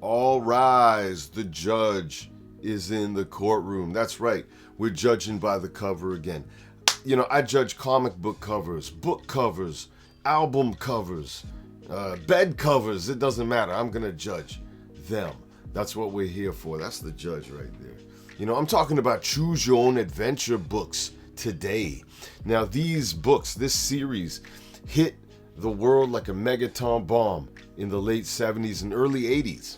All rise, the judge is in the courtroom. That's right, we're judging by the cover again. You know, I judge comic book covers, album covers, bed covers. It doesn't matter. I'm going to judge them. That's what we're here for. That's the judge right there. You know, I'm talking about choose your own adventure books today. Now, these books, this series, hit the world like a megaton bomb in the late 70s and early 80s.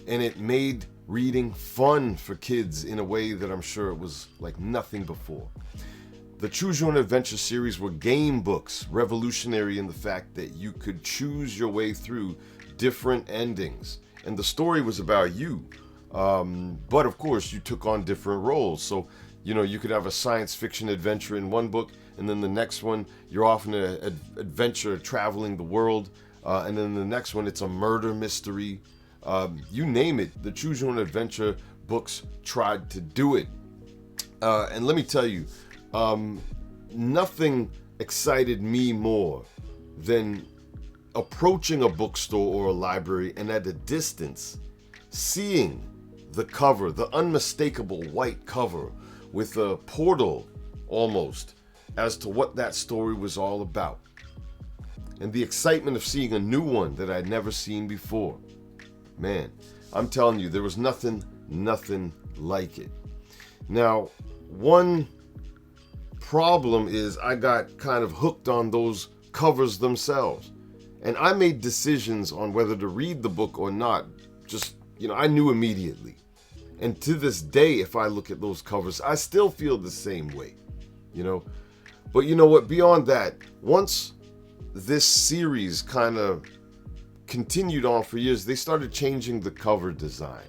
And it made reading fun for kids in a way that I'm sure it was like nothing before. The Choose Your Own Adventure series were game books, revolutionary in the fact that you could choose your way through different endings. And the story was about you. But of course, you took on different roles. So, you know, you could have a science fiction adventure in one book, and then the next one, you're off on an adventure traveling the world. And then the next one, it's a murder mystery. You name it, the Choose Your Own Adventure books tried to do it. And let me tell you, nothing excited me more than approaching a bookstore or a library and at a distance seeing the cover, the unmistakable white cover with a portal almost as to what that story was all about. And the excitement of seeing a new one that I'd never seen before. Man, I'm telling you, there was nothing like it. Now, one problem is I got kind of hooked on those covers themselves. And I made decisions on whether to read the book or not. Just, you know, I knew immediately. And to this day, if I look at those covers, I still feel the same way, you know. But you know what? Beyond that, once this series kind of continued on for years, they started changing the cover design.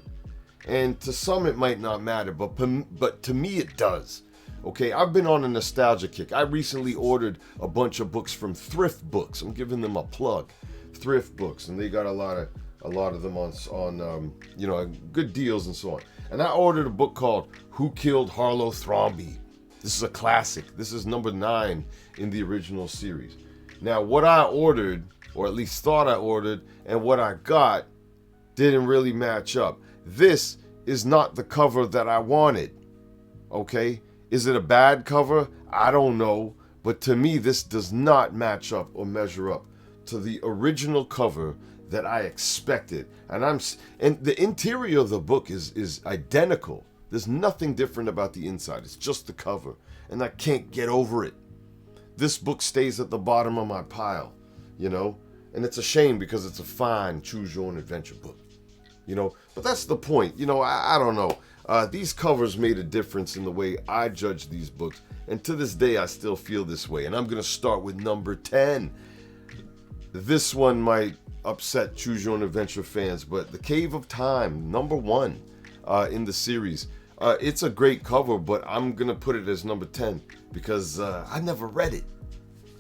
And to some it might not matter, but to me it does. Okay, I've been on a nostalgia kick. I recently ordered a bunch of books from Thrift Books. I'm giving them a plug. Thrift Books, and they got a lot of them on you know, good deals and so on. And I ordered a book called Who Killed Harlow Thrombey. This is a classic. This is number 9 in the original series. Now, what I ordered, or at least thought I ordered, and what I got didn't really match up. This is not the cover that I wanted. Okay? Is it a bad cover? I don't know. But to me, this does not match up or measure up to the original cover that I expected. And the interior of the book is identical. There's nothing different about the inside. It's just the cover. And I can't get over it. This book stays at the bottom of my pile, you know? And it's a shame because it's a fine Choose Your Own Adventure book, you know? But that's the point. You know, I don't know. These covers made a difference in the way I judge these books. And to this day, I still feel this way. And I'm going to start with number 10. This one might upset Choose Your Own Adventure fans, but The Cave of Time, number 1 in the series. It's a great cover, but I'm going to put it as number 10 because I never read it.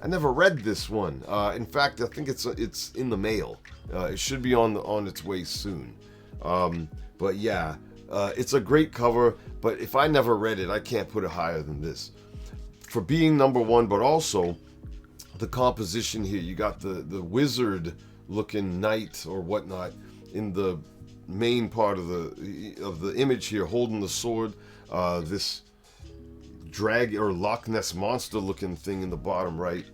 I never read this one. In fact, I think it's in the mail. It should be on its way soon. But yeah, it's a great cover, but if I never read it, I can't put it higher than this. For being number 1, but also the composition here. You got the wizard-looking knight or whatnot in the main part of the image here, holding the sword. This drag or Loch Ness monster looking thing in the bottom right.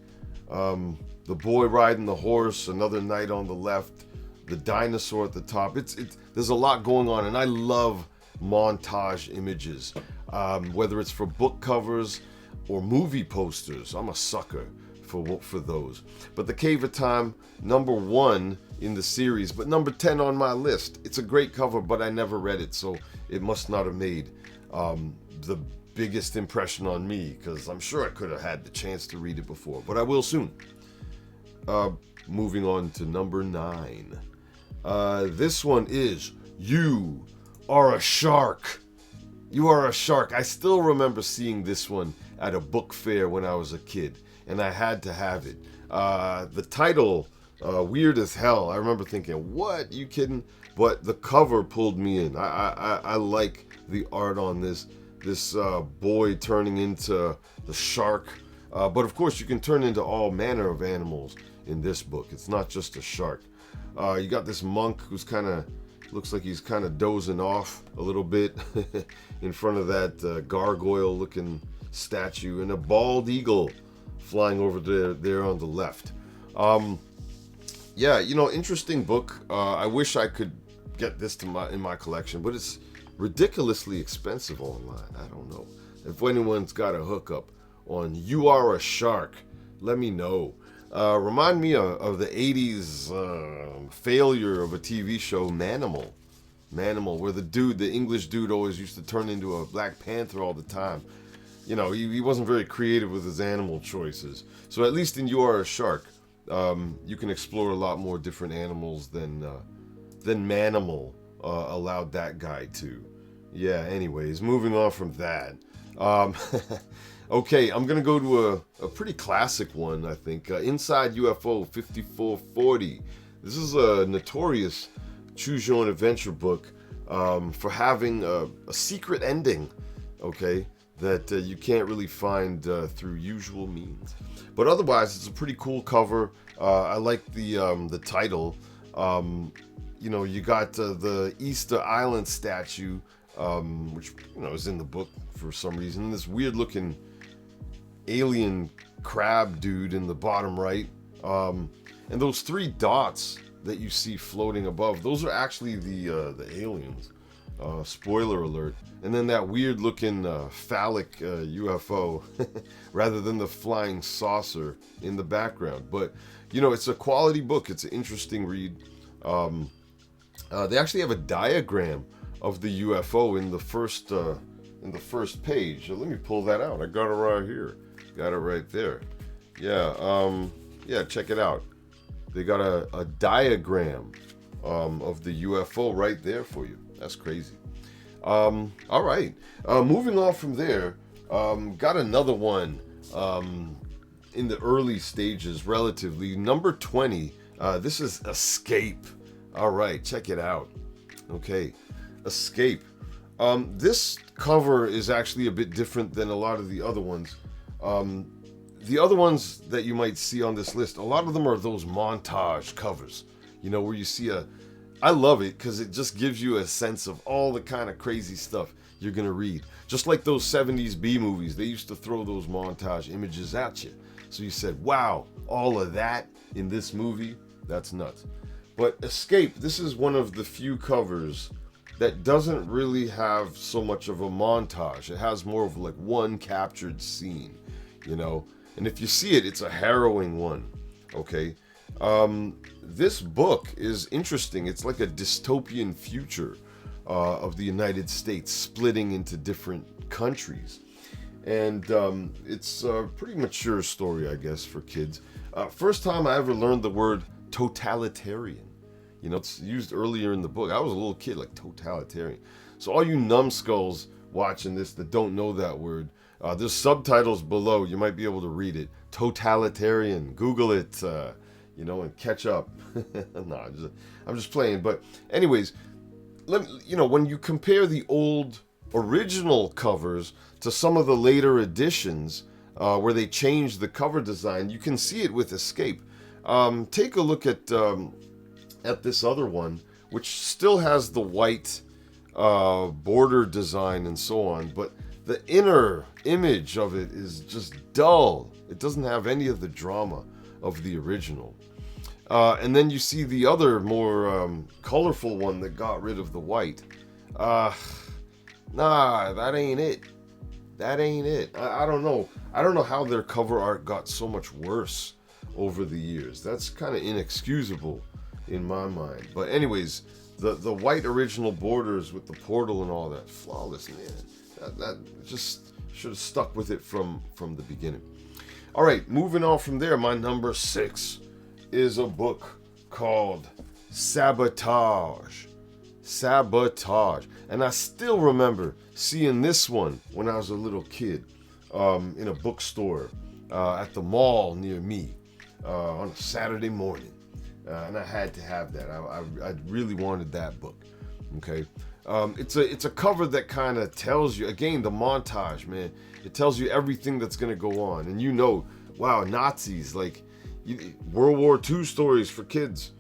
The boy riding the horse, another knight on the left, the dinosaur at the top. There's a lot going on, and I love montage images, whether it's for book covers or movie posters. I'm a sucker for those. But The Cave of Time, number 1 in the series, but number 10 on my list. It's a great cover, but I never read it, so it must not have made the biggest impression on me, because I'm sure I could have had the chance to read it before, but I will soon. Moving on to number 9. This one is You Are a Shark. You Are a Shark. I still remember seeing this one at a book fair when I was a kid, and I had to have it. The title, weird as hell. I remember thinking, what? You kidding? But the cover pulled me in. I like the art on this boy turning into the shark. But of course, you can turn into all manner of animals in this book. It's not just a shark. You got this monk who's kind of Looks like he's kind of dozing off a little bit in front of that gargoyle-looking statue, and a bald eagle flying over there on the left. Yeah, interesting book. I wish I could get this in my collection, but it's ridiculously expensive online. I don't know. If anyone's got a hookup on You Are a Shark, let me know. Remind me of the 80s failure of a TV show, Manimal, where the English dude always used to turn into a Black Panther all the time. He wasn't very creative with his animal choices. So at least in You Are a Shark, you can explore a lot more different animals than Manimal allowed that guy to. Yeah, anyways, moving on from that. Okay, I'm going to go to a pretty classic one, I think. Inside UFO 5440. This is a notorious Choose Your Own Adventure book for having a secret ending, okay, that you can't really find through usual means. But otherwise, it's a pretty cool cover. I like the title. You got the Easter Island statue, which is in the book for some reason. This weird-looking alien crab dude in the bottom right, and those 3 dots that you see floating above, those are actually the aliens. Spoiler alert. And then that weird looking phallic UFO rather than the flying saucer in the background. But it's a quality book. It's an interesting read. They actually have a diagram of the UFO in the first page. Let me pull that out. I got it right here. Got it right there. Yeah, check it out. They got a diagram of the UFO right there for you. That's crazy. All right. Moving on from there, got another one in the early stages, relatively. Number 20. This is Escape. All right, check it out. Okay, Escape. This cover is actually a bit different than a lot of the other ones. The other ones that you might see on this list, a lot of them are those montage covers, where you see I love it because it just gives you a sense of all the kind of crazy stuff you're going to read. Just like those 70s B movies, they used to throw those montage images at you. So you said, wow, all of that in this movie? That's nuts. But Escape, this is one of the few covers that doesn't really have so much of a montage. It has more of like one captured scene, And if you see it, it's a harrowing one, okay? This book is interesting. It's like a dystopian future of the United States splitting into different countries. And it's a pretty mature story, I guess, for kids. First time I ever learned the word totalitarian. It's used earlier in the book. I was a little kid, like totalitarian. So all you numbskulls watching this that don't know that word, there's subtitles below. You might be able to read it. Totalitarian. Google it, and catch up. No, I'm just playing. But anyways, when you compare the old original covers to some of the later editions where they changed the cover design, you can see it with Escape. Take a look at this other one, which still has the white border design and so on, but the inner image of it is just dull. It doesn't have any of the drama of the original. And then you see the other more colorful one that got rid of the white. Nah, that ain't it. That ain't it. I don't know. I don't know how their cover art got so much worse over the years. That's kind of inexcusable in my mind. But anyways, the white original borders with the portal and all that, flawless, man. That just should have stuck with it from the beginning. All right, moving on from there, my number 6 is a book called Sabotage. Sabotage. And I still remember seeing this one when I was a little kid in a bookstore at the mall near me on a Saturday morning. And I had to have that. I really wanted that book. Okay. It's a cover that kind of tells you, again, the montage, man. It tells you everything that's going to go on. And wow, Nazis, like World War II stories for kids.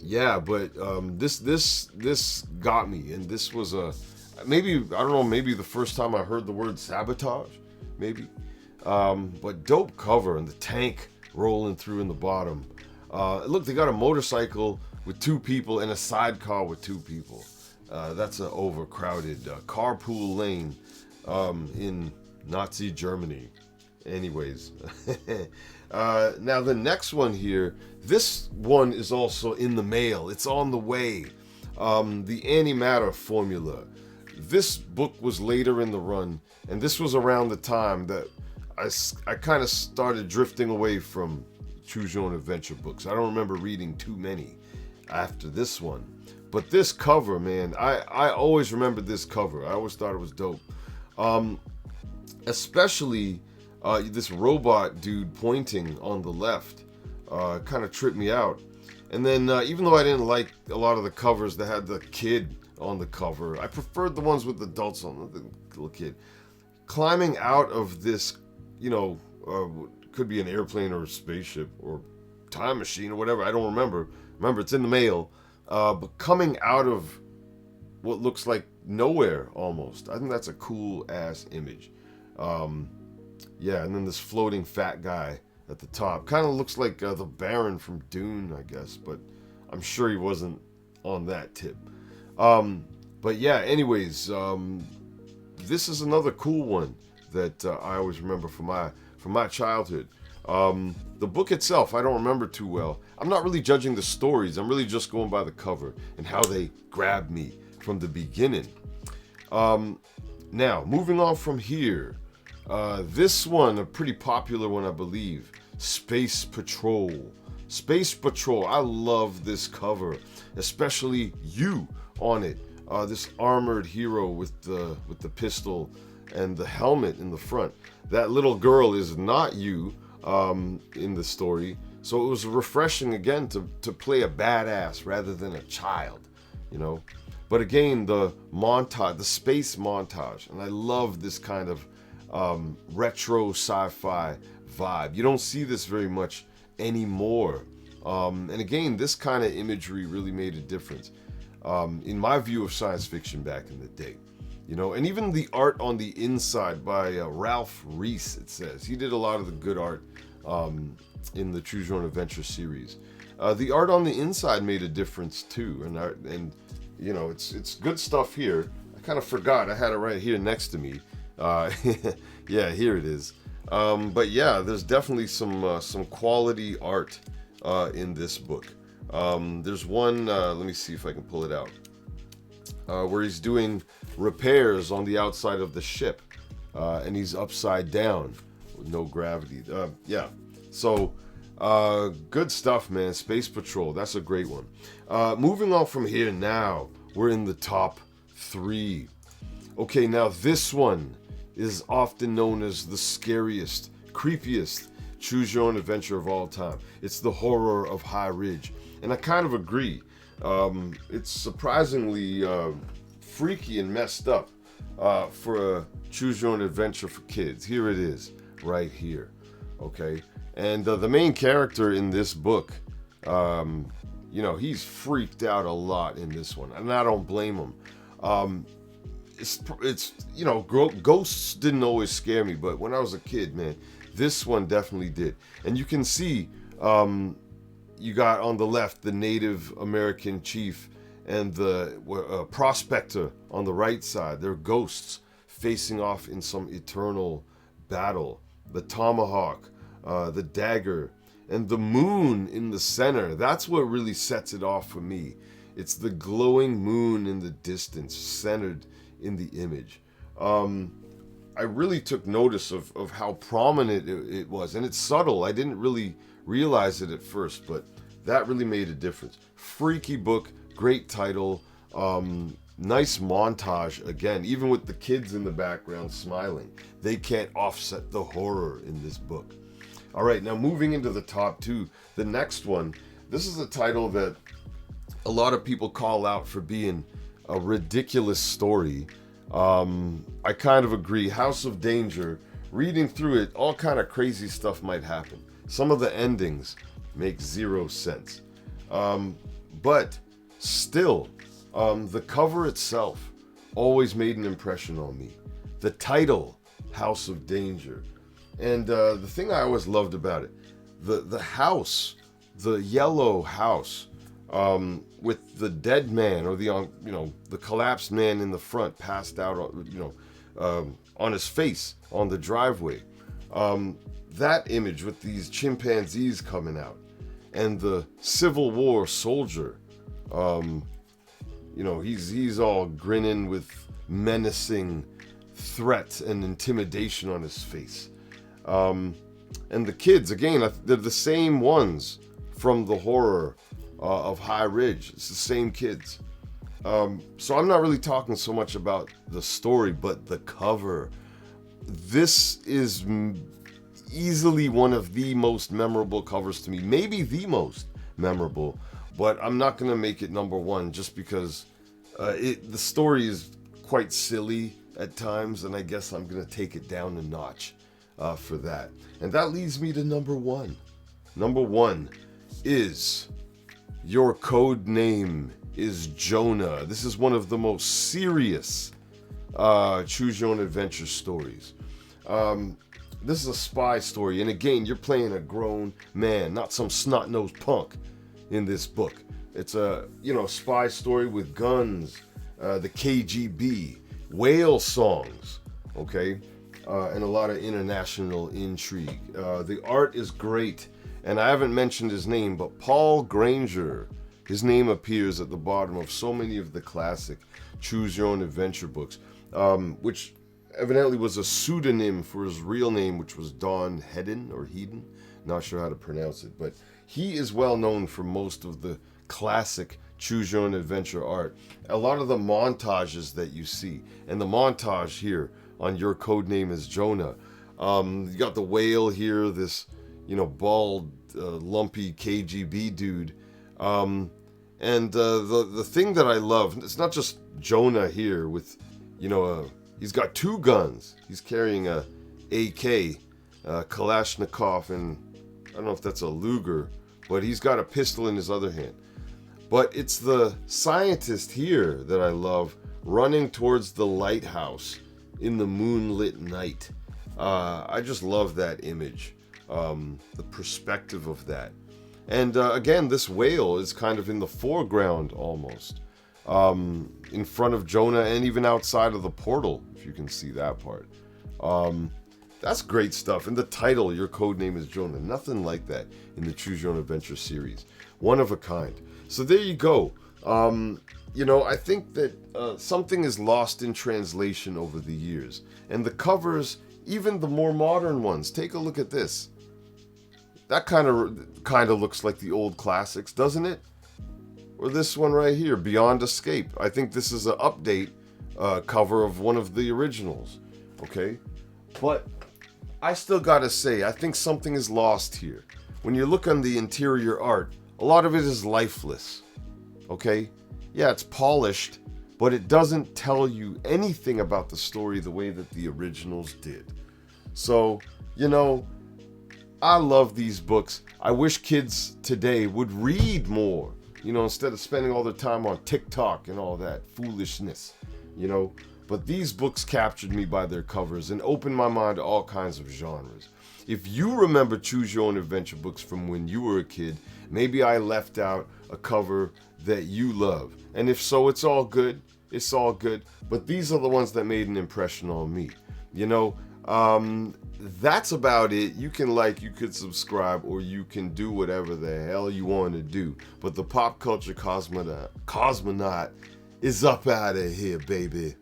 yeah, but this got me, and this was a maybe, I don't know, maybe the first time I heard the word sabotage, maybe. But dope cover, and the tank rolling through in the bottom. Look, they got a motorcycle with two people and a sidecar with two people. That's an overcrowded carpool lane in Nazi Germany. Anyways, now the next one here, this one is also in the mail. It's on the way. The Antimatter Formula. This book was later in the run, and this was around the time that I kind of started drifting away from Choose Your Own Adventure books. I don't remember reading too many after this one. But this cover, man, I always remembered this cover. I always thought it was dope. Especially this robot dude pointing on the left kind of tripped me out. And then even though I didn't like a lot of the covers that had the kid on the cover, I preferred the ones with adults on the little kid. Climbing out of this, could be an airplane or a spaceship or time machine or whatever, I don't remember. Remember, it's in the mail. But coming out of what looks like nowhere almost. I think that's a cool ass image. Yeah, and then this floating fat guy at the top. Kind of looks like the Baron from Dune, I guess, but I'm sure he wasn't on that tip. But yeah, anyways, this is another cool one that I always remember from my childhood. The book itself, I don't remember too well. I'm not really judging the stories. I'm really just going by the cover and how they grabbed me from the beginning. Now, moving on from here, this one, a pretty popular one, I believe, Space Patrol. Space Patrol, I love this cover, especially you on it. This armored hero with the pistol and the helmet in the front. That little girl is not you in the story, so it was refreshing again to play a badass rather than a child, But again, the montage, the space montage, and I love this kind of retro sci-fi vibe. You don't see this very much anymore. And again, this kind of imagery really made a difference in my view of science fiction back in the day. And even the art on the inside by Ralph Reese, it says. He did a lot of the good art in the Choose Your Own Adventure series. The art on the inside made a difference too, and it's good stuff here. I kind of forgot I had it right here next to me. Yeah, here it is. But yeah, there's definitely some quality art in this book. There's one, let me see if I can pull it out, where he's doing repairs on the outside of the ship, and he's upside down with no gravity. Yeah, so good stuff, man. Space Patrol, that's a great one. Moving on from here now, we're in the top 3. Okay, now this one is often known as the scariest, creepiest Choose Your Own Adventure of all time. It's The Horror of High Ridge, and I kind of agree. It's surprisingly freaky and messed up for a Choose Your Own Adventure for kids. Here it is, right here. Okay, and the main character in this book, he's freaked out a lot in this one, and I don't blame him. It's ghosts didn't always scare me, but when I was a kid, man, this one definitely did. And you can see, you got on the left the Native American chief and the prospector on the right side. They're ghosts facing off in some eternal battle. The tomahawk, the dagger, and the moon in the center. That's what really sets it off for me. It's the glowing moon in the distance, centered in the image. I really took notice of how prominent it was, and it's subtle. I didn't really realize it at first, but that really made a difference. Freaky book, great title, nice montage again, even with the kids in the background smiling. They can't offset the horror in this book. All right, now moving into the top 2, the next one, this is a title that a lot of people call out for being a ridiculous story. I kind of agree. House of Danger, reading through it, all kind of crazy stuff might happen. Some of the endings make zero sense. But still, the cover itself always made an impression on me. The title, House of Danger. And the thing I always loved about it, the house, the yellow house, with the dead man or the collapsed man in the front, passed out, on his face on the driveway. That image with these chimpanzees coming out, and the Civil War soldier, he's all grinning with menacing threat and intimidation on his face. And the kids, again, they're the same ones from the horror of High Ridge. It's the same kids. So I'm not really talking so much about the story, but the cover. This is easily one of the most memorable covers to me. Maybe the most memorable, but I'm not going to make it number one just because the story is quite silly at times, and I guess I'm going to take it down a notch for that. And that leads me to number one. Number one is Your Code Name is Jonah. This is one of the most serious choose your own adventure stories. This is a spy story, and again, you're playing a grown man, not some snot-nosed punk in this book. It's a spy story with guns, the KGB, whale songs, okay, and a lot of international intrigue. The art is great, and I haven't mentioned his name, but Paul Granger. His name appears at the bottom of so many of the classic choose your own adventure books, which evidently was a pseudonym for his real name, which was Don Hedden or Hedon. Not sure how to pronounce it, but he is well known for most of the classic choose your own adventure art. A lot of the montages that you see, and the montage here on Your Code Name is Jonah. You got the whale here, this bald, lumpy KGB dude. And the thing that I love, it's not just Jonah here with, he's got two guns. He's carrying a AK, Kalashnikov, and I don't know if that's a Luger, but he's got a pistol in his other hand. But it's the scientist here that I love, running towards the lighthouse in the moonlit night. I just love that image, the perspective of that. And again, this whale is kind of in the foreground almost, in front of Jonah and even outside of the portal, if you can see that part. That's great stuff. And the title, Your Code Name is Jonah, nothing like that in the Choose Your Own Adventure series. One of a kind. So there you go. I think that something is lost in translation over the years. And the covers, even the more modern ones, take a look at this. That kind of looks like the old classics, doesn't it? Or this one right here, Beyond Escape. I think this is an update cover of one of the originals. Okay? But I still gotta say, I think something is lost here. When you look on the interior art, a lot of it is lifeless. Okay? Yeah, it's polished, but it doesn't tell you anything about the story the way that the originals did. So, I love these books. I wish kids today would read more, instead of spending all their time on TikTok and all that foolishness, But these books captured me by their covers and opened my mind to all kinds of genres. If you remember Choose Your Own Adventure books from when you were a kid, maybe I left out a cover that you love. And if so, it's all good. It's all good. But these are the ones that made an impression on me. That's about it. You can you could subscribe, or you can do whatever the hell you want to do. But the pop culture cosmonaut is up out of here, baby.